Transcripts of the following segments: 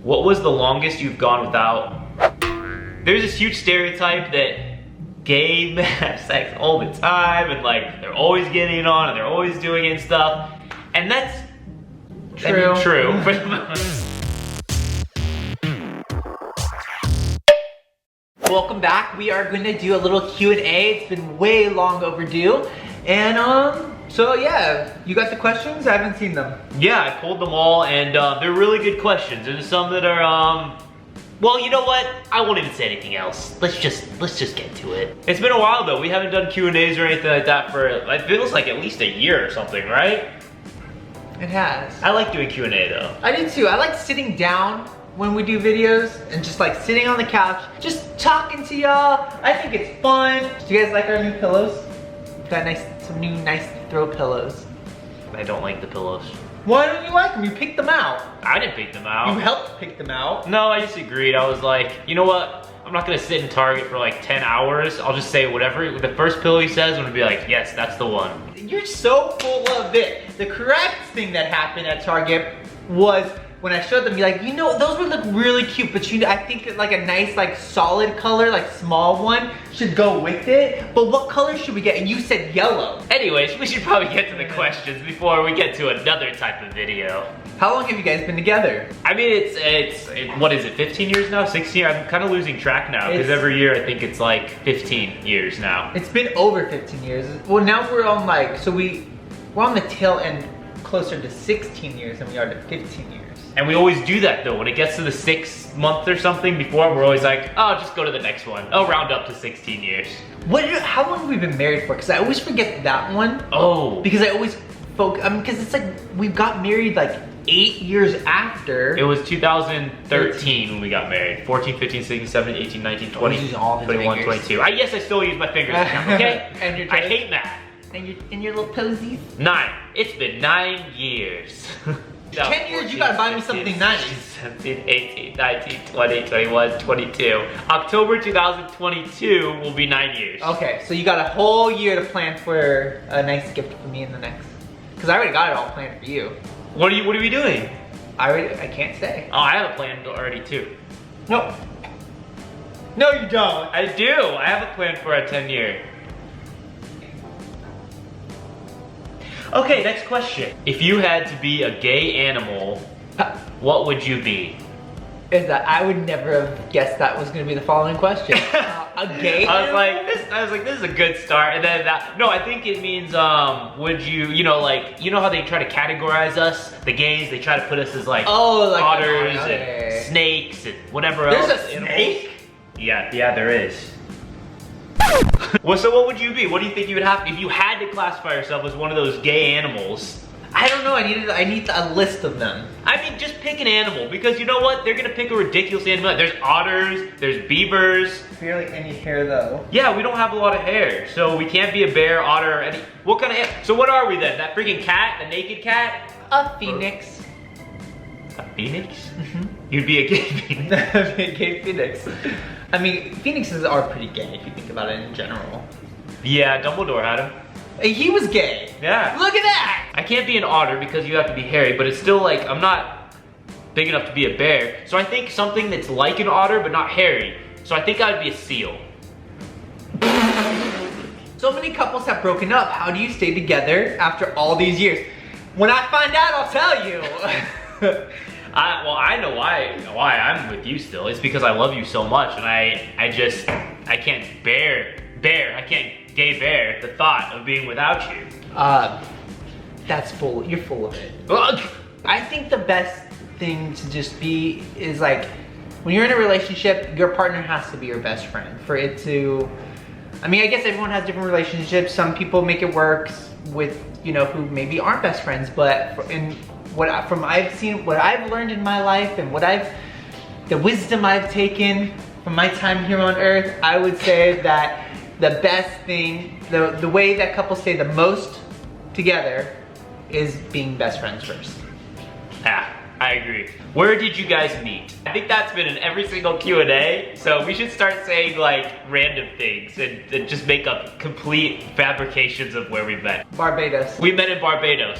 What was the longest you've gone without? There's this huge stereotype that gay men have sex all the time and like they're always getting it on and they're always doing it and stuff. And that's true. True. Welcome back. We are going to do a little Q&A. It's been way long overdue. And so yeah, you got the questions? I haven't seen them. Yeah, I pulled them all and they're really good questions. There's some that are well, you know what? I won't even say anything else. Let's just get to it. It's been a while though. We haven't done Q&As or anything like that for, it feels like at least a year or something, right? It has. I like doing Q&A though. I do too. I like sitting down when we do videos and just like sitting on the couch, just talking to y'all. I think it's fun. Do you guys like our new pillows? Got some new nice throw pillows. I don't like the pillows. Why don't you like them? You picked them out. I didn't pick them out. You helped pick them out. No, I just agreed. I was like, you know what? I'm not gonna sit in Target for like 10 hours. I'll just say whatever the first pillow he says, I'm gonna be like, yes, that's the one. You're so full of it. The correct thing that happened at Target was when I showed them, you're like, you know, those would look really cute, but I think like a nice, like solid color, like small one should go with it. But what color should we get? And you said yellow. Anyways, we should probably get to the questions before we get to another type of video. How long have you guys been together? I mean, it's what is it, 15 years now? 16? I'm kind of losing track now because every year I think it's like 15 years now. It's been over 15 years. Well, now we're on like, so we're on the tail end closer to 16 years than we are to 15 years. And we always do that though. When it gets to the 6th month or something before, we're always like, oh, just go to the next one. Oh, round up to 16 years. How long have we been married for? Because I always forget that one. Oh. Because I always focus, because it's like, we got married like 8 years after. It was 2013 when we got married. 14, 15, 16, 17, 18, 19, 20, 21, 22. Yes, I still use my fingers to count, okay? And your I hate math. And your little posies? 9. It's been 9 years. 10 years, 14, you gotta buy me something 15, nice. 17, 18, 19, 20, 21, 22. October 2022 will be 9 years. Okay, so you got a whole year to plan for a nice gift for me in the next. Because I already got it all planned for you. What are we doing? I can't say. Oh, I have a plan already too. Nope. No, you don't. I do. I have a plan for a 10-year. Okay, next question. If you had to be a gay animal, what would you be? I would never have guessed that was going to be the following question. A gay animal? I was like, this is a good start. And then no, I think it means, would you, you know how they try to categorize us, the gays, they try to put us as like, like otters and snakes and whatever else. There's a snake? Yeah, there is. Well, so what would you be? What do you think you would have if you had to classify yourself as one of those gay animals? I don't know, I need a list of them. I mean, just pick an animal, because you know what? They're gonna pick a ridiculous animal. There's otters, there's beavers. Barely any hair though. Yeah, we don't have a lot of hair, so we can't be a bear, otter, or any, what kind of, so what are we then? That freaking cat, the naked cat? A phoenix. A phoenix? Mm-hmm. You'd be a gay phoenix. A gay phoenix. I mean, phoenixes are pretty gay if you think about it in general. Yeah, Dumbledore had him. He was gay. Yeah. Look at that! I can't be an otter because you have to be hairy, but it's still like, I'm not big enough to be a bear. So I think something that's like an otter, but not hairy. So I think I would be a seal. So many couples have broken up. How do you stay together after all these years? When I find out, I'll tell you. Well, I know why I'm with you still. It's because I love you so much, and I can't gay bear the thought of being without you. You're full of it. I think the best thing to just be is like, when you're in a relationship, your partner has to be your best friend for it to, I mean, I guess everyone has different relationships. Some people make it work with, who maybe aren't best friends, but what I've learned in my life and the wisdom I've taken from my time here on earth, I would say that the best thing, the way that couples stay the most together is being best friends first. Yeah, I agree. Where did you guys meet? I think that's been in every single Q&A, so we should start saying like random things and just make up complete fabrications of where we met. Barbados. We met in Barbados.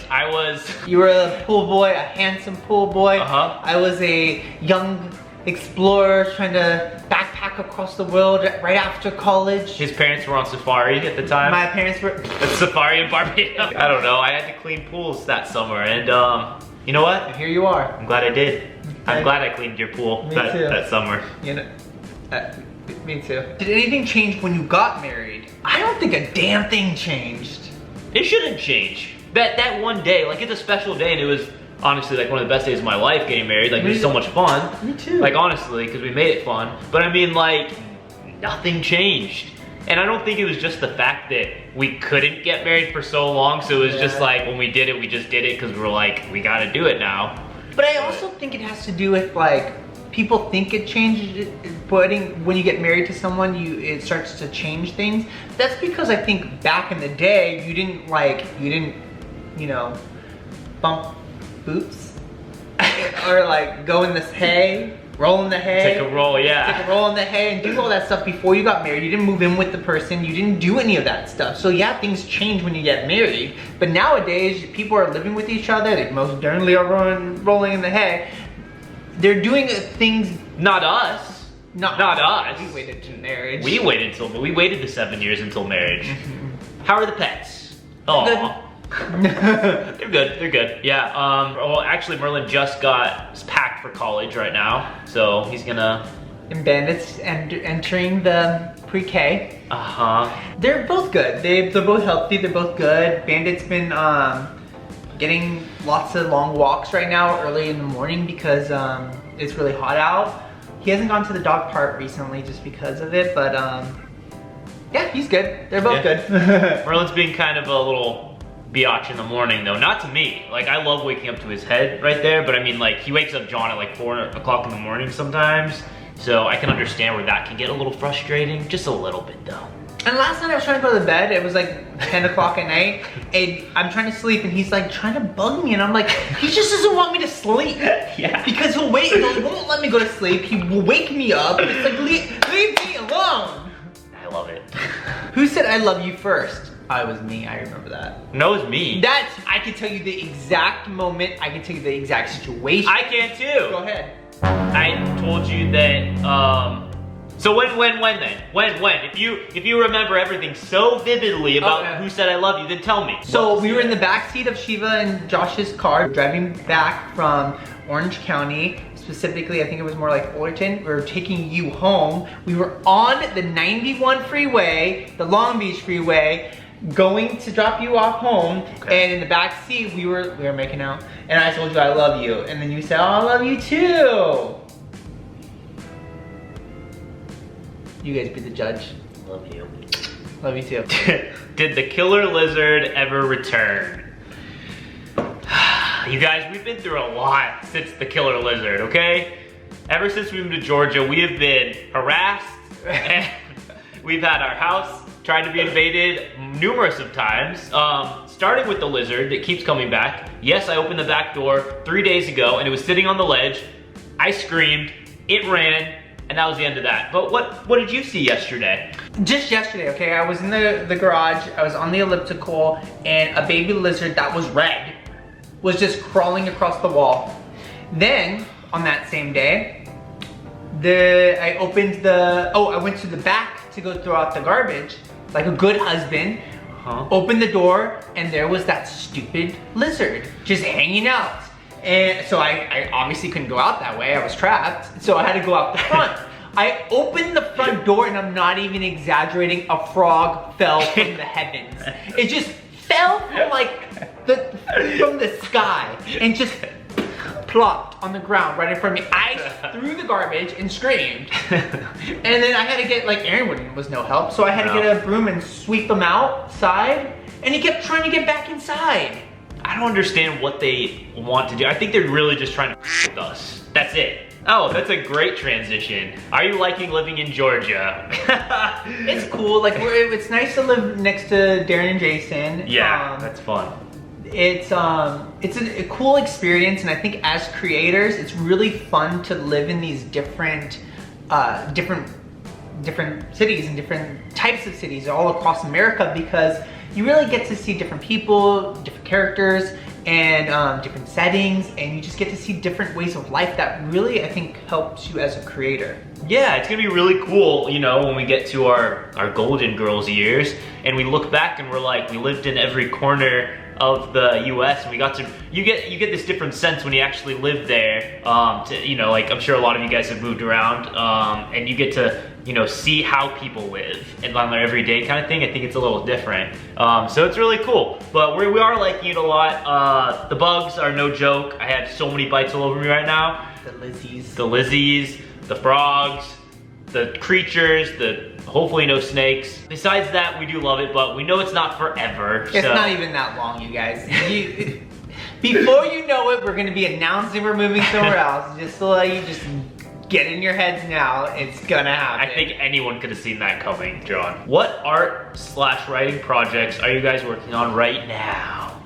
You were a pool boy, a handsome pool boy. Uh-huh. I was a young explorer trying to backpack across the world right after college. His parents were on safari at the time. My parents were... A safari in Barbados. I don't know, I had to clean pools that summer and you know what? And here you are. I'm glad I did. I'm glad I cleaned your pool that summer. You know, me too. Did anything change when you got married? I don't think a damn thing changed. It shouldn't change. That one day, like it's a special day and it was honestly like one of the best days of my life getting married. Like it was so much fun. Me too. Like honestly, because we made it fun. But I mean like, nothing changed. And I don't think it was just the fact that we couldn't get married for so long. So it was just like, when we did it, we just did it because we were like, we gotta do it now. But I also think it has to do with like, people think it changes, but when you get married to someone, it starts to change things. That's because I think back in the day, you didn't, you know, bump boots or like go in this hay, roll in the hay. Take a roll, yeah. Take a roll in the hay and do all that stuff before you got married. You didn't move in with the person. You didn't do any of that stuff. So yeah, things change when you get married. But nowadays, people are living with each other. They most certainly are rolling in the hay. They're doing things. Not us. Not us. We waited to marriage. We waited the 7 years until marriage. Mm-hmm. How are the pets? Oh. They're good. Yeah, well actually Merlin just got packed for college right now, so he's gonna... And Bandit's entering the pre-K. Uh-huh. They're both good. They're both healthy, they're both good. Bandit's been getting lots of long walks right now early in the morning because it's really hot out. He hasn't gone to the dog park recently just because of it, but yeah, he's good. They're both good. Merlin's being kind of a little biatch in the morning though, not to me. Like I love waking up to his head right there, but I mean like he wakes up John at like 4 o'clock in the morning sometimes, so I can understand where that can get a little frustrating, just a little bit though. And last night I was trying to go to bed, it was like 10 o'clock at night, and I'm trying to sleep and he's like trying to bug me and I'm like, he just doesn't want me to sleep. Yeah. Because he won't let me go to sleep, he will wake me up, and it's like, leave me alone. I love it. Who said I love you first? It was me, I remember that. No, it was me. I can tell you the exact moment, I can tell you the exact situation. I can too. Go ahead. I told you that, so when then? When? If you remember everything so vividly about who said I love you, then tell me. So we were in the back seat of Shiva and Josh's car, driving back from Orange County. Specifically, I think it was more like Fullerton. We were taking you home. We were on the 91 freeway, the Long Beach freeway, going to drop you off home, and in the back seat we were making out, and I told you I love you, and then you said, oh, I love you too. You guys be the judge. Love you. Love you too. Did the killer lizard ever return? You guys, we've been through a lot since the killer lizard, okay? Ever since we moved to Georgia, we have been harassed, and we've had our house tried to be invaded numerous of times, starting with the lizard that keeps coming back. Yes, I opened the back door 3 days ago and it was sitting on the ledge. I screamed, it ran, and that was the end of that. But what did you see yesterday? Just yesterday, okay, I was in the garage, I was on the elliptical, and a baby lizard that was red was just crawling across the wall. Then, on that same day, I went to the back to go throw out the garbage, like a good husband, opened the door, and there was that stupid lizard just hanging out. And so I obviously couldn't go out that way, I was trapped, so I had to go out the front. I opened the front door, and I'm not even exaggerating, a frog fell from the heavens. It just fell from like from the sky and just plopped on the ground right in front of me. I threw the garbage and screamed. And then I had to get, like, Aaron was no help, so I had to get a broom and sweep him outside, and he kept trying to get back inside. I don't understand what they want to do. I think they're really just trying to with us. That's it. Oh, that's a great transition. Are you liking living in Georgia? It's cool, like it's nice to live next to Darren and Jason. Yeah, that's fun. it's a cool experience, and I think as creators, it's really fun to live in these different cities and different types of cities all across America, because you really get to see different people, different characters, and different settings, and you just get to see different ways of life that really, I think, helps you as a creator. Yeah, it's gonna be really cool, you know, when we get to our Golden Girls years and we look back and we're like, we lived in every corner of the US, and we got to, you get this different sense when you actually live there, you know, like I'm sure a lot of you guys have moved around, and you get to, you know, see how people live and on their everyday kind of thing. I think it's a little different. So it's really cool, but we are liking it a lot. The bugs are no joke. I have so many bites all over me right now. The Lizzies. The Lizzies, the frogs, the creatures, the hopefully no snakes. Besides that, we do love it, but we know it's not forever. It's not even that long, you guys. Before you know it, we're gonna be announcing we're moving somewhere else. Just to let you just get in your heads now, it's gonna happen. I think anyone could have seen that coming, John. What art/writing projects are you guys working on right now?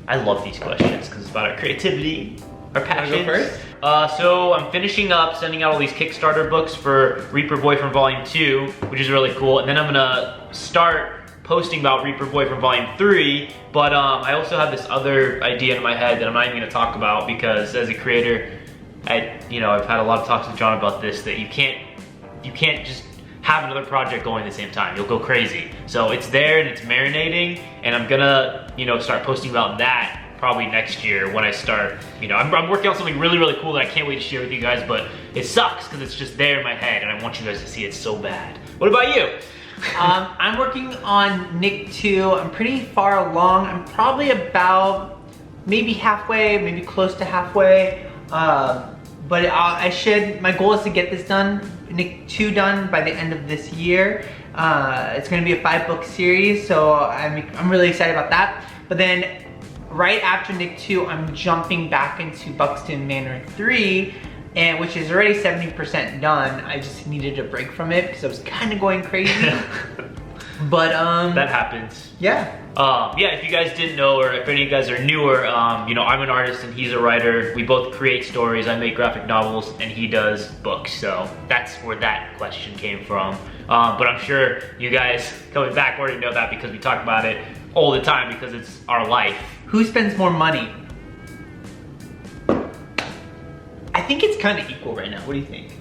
I love these questions because it's about our creativity, our passions. Wanna go first? So I'm finishing up sending out all these Kickstarter books for Reaper Boyfriend Volume 2, which is really cool. And then I'm gonna start posting about Reaper Boyfriend Volume 3, but I also have this other idea in my head that I'm not even gonna talk about, because as a creator, you know, I've had a lot of talks with John about this, that you can't just have another project going at the same time. You'll go crazy. So it's there and it's marinating, and I'm gonna, you know, start posting about that probably next year when I start, you know, I'm working on something really, really cool that I can't wait to share with you guys, but it sucks because it's just there in my head and I want you guys to see it so bad. What about you? I'm working on Nick 2. I'm pretty far along. I'm probably about maybe halfway, maybe close to halfway. But my goal is to get this done, Nick 2 done by the end of this year. It's gonna be a 5-book series, so I'm really excited about that. But then right after Nick 2, I'm jumping back into Buxton Manor 3, and which is already 70% done. I just needed a break from it because I was kind of going crazy. But that happens. Yeah. Yeah, if you guys didn't know, or if any of you guys are newer, you know, I'm an artist and he's a writer. We both create stories. I make graphic novels and he does books. So that's where that question came from. But I'm sure you guys coming back already know that because we talk about it all the time because it's our life. Who spends more money? I think it's kind of equal right now. What do you think?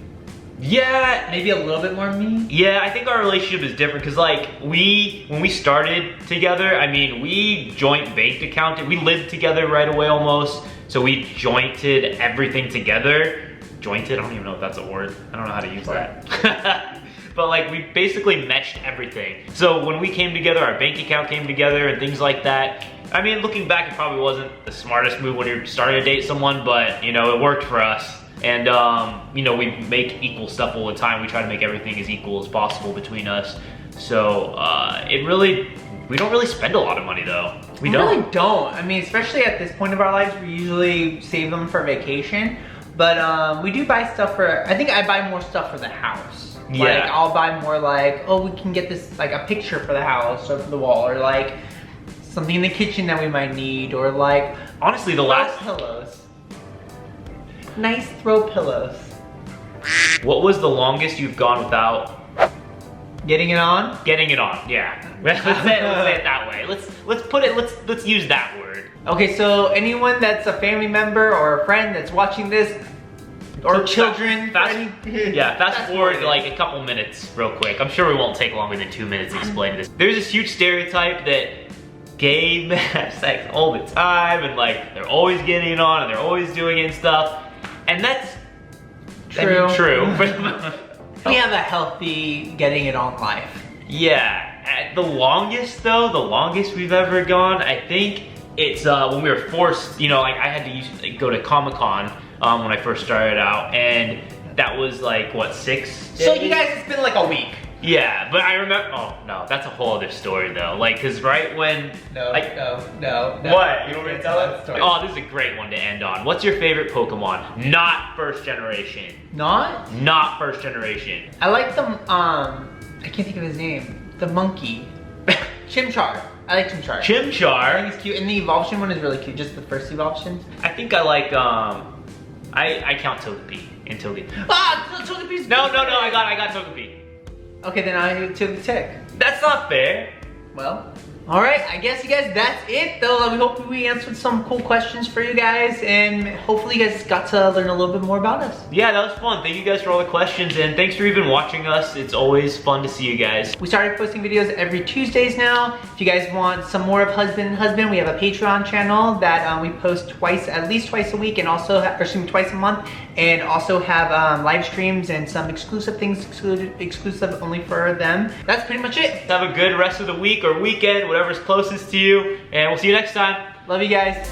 Yeah, maybe a little bit more me. Yeah, I think our relationship is different because like when we started together, I mean, we joint bank accounted. We lived together right away almost. So we jointed everything together. Jointed, I don't even know if that's a word. I don't know how to use that. But like we basically meshed everything. So when we came together, our bank account came together and things like that. I mean, looking back, it probably wasn't the smartest move when you're starting to date someone, but you know, it worked for us. And you know, we make equal stuff all the time. We try to make everything as equal as possible between us. So we don't really spend a lot of money though. We really don't. I mean, especially at this point of our lives, we usually save them for vacation. But we do buy stuff for, I think I buy more stuff for the house. Yeah. Like I'll buy more like, oh, we can get this, like a picture for the house or for the wall, or like something in the kitchen that we might need, or like, honestly, the last pillows. Nice throw pillows. What was the longest you've gone without getting it on? Getting it on, yeah. Let's say it that way. Let's use that word. Okay, so anyone that's a family member or a friend that's watching this, or so children, fast forward like a couple minutes real quick. I'm sure we won't take longer than 2 minutes to explain this. There's this huge stereotype that gay men have sex all the time and like they're always getting it on and they're always doing it and stuff. And that's true. True. We have a healthy getting it on life. Yeah. The longest though, the longest we've ever gone, I think it's when we were forced, you know, like I had to go to Comic-Con when I first started out, and that was like, what, 6 days? So you guys, it's been like a week. Yeah, but I remember, oh no, that's a whole other story though. Like, cause right when, No. What? You want me to tell it? Story. Oh, this is a great one to end on. What's your favorite Pokemon? Not first generation. Not? Not first generation. I like the, I can't think of his name. The monkey. Chimchar. I like Chimchar. I Chimchar. think it's cute, and the Evolution one is really cute. Just the first Evolution. I think I like I count Togepi and Togepi. Ah, Togepi's. No, I got Togepi. Okay, then I took the Tick. That's not fair. Well, all right. I guess you guys, that's it though. We hope we answered some cool questions for you guys, and hopefully you guys got to learn a little bit more about us. Yeah, that was fun. Thank you guys for all the questions, and thanks for even watching us. It's always fun to see you guys. We started posting videos every Tuesdays now. If you guys want some more of Husband and Husband, we have a Patreon channel that we post at least twice a week, and also, twice a month, and also have live streams and some exclusive things exclusive only for them. That's pretty much it. Have a good rest of the week or weekend, whatever's closest to you, and we'll see you next time. Love you guys.